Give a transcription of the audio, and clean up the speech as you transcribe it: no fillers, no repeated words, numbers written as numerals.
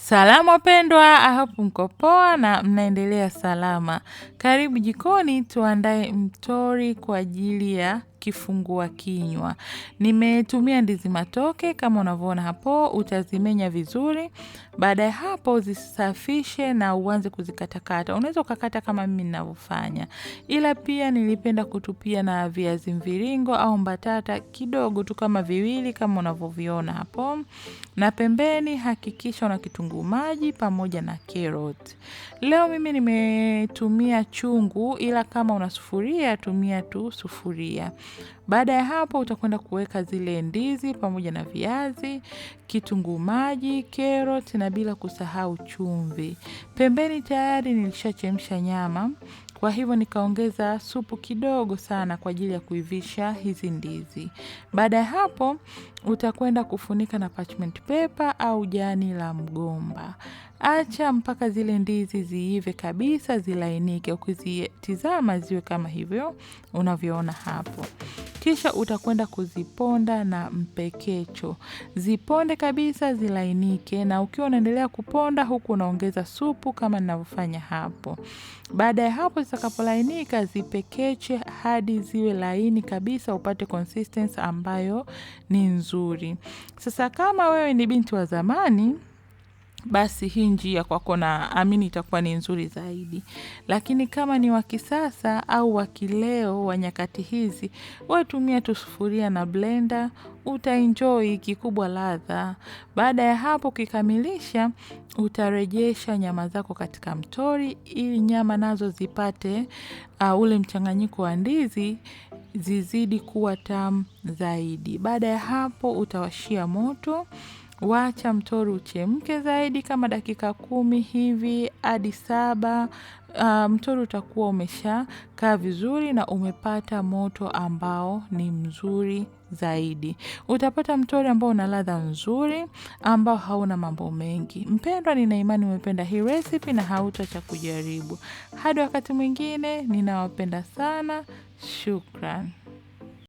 Salama wapendwa, I hope mko poa na mnaendelea salama. Karibu jikoni tuandae mtori kwa ajili ya kifungua kinywa. Nimetumia ndizi matoke kama unavyoona hapo, utazimenya vizuri. Baada ya hapo zisafishe na uanze kuzikatakata. Unaweza ukakata kama mimi ninavyofanya. Ila pia nilipenda kutupia na viazi mviringo au mbatata kidogo tu kama viwili kama unavyoviona hapo. Na pembeni hakikisha una kitunguu maji pamoja na carrot. Leo mimi nimetumia chungu, ila kama una sufuria tumia tu sufuria. Baada ya hapo utakwenda kuweka zile ndizi pamoja na viazi, kitunguu maji, carrot na bila kusahau chumvi. Pembeni tayari nilishachemsha nyama. Kwa hivyo nikaongeza supu kidogo sana kwa ajili ya kuivisha hizi ndizi. Baada ya hapo utakwenda kufunika na parchment paper au jani la mgomba. Acha mpaka zile ndizi ziive kabisa, zilainike. Ukizitizama ziwe kama hivyo unavyoona hapo. Kisha utakwenda kuziponda na mpekecho. Ziponde kabisa zilainike, na ukiwa unaendelea kuponda huku unaongeza supu kama ninavyofanya hapo. Baada ya hapo zitakapolainika zipekeche hadi ziwe laini kabisa, upate consistency ambayo ni nzuri. Sasa kama wewe ni binti wa zamani, basi hii njia kwako na amini itakuwa ni nzuri zaidi. Lakini kama ni wa kisasa au wa kileo wa nyakati hizi, wewe tumia tu sufuria na blender, utaenjoy kikubwa ladha. Baada ya hapo ukikamilisha, utarejesha nyama zako katika mtori ili nyama nazo zipate ule mchanganyiko wa ndizi zizidi kuwa tamu zaidi. Baada ya hapo utawashia moto. Wacha mtori uchemke zaidi kama dakika 10 hivi hadi 7. Mtori utakuwa umeshakaa vizuri na umepata moto ambao ni mzuri zaidi. Utapata mtori ambao una ladha nzuri, ambao hauna mambo mengi. Mpendwa, nina imani umependa hii recipe na hautaacha kujaribu. Hadi wakati mwingine, ninawapenda sana. Shukran.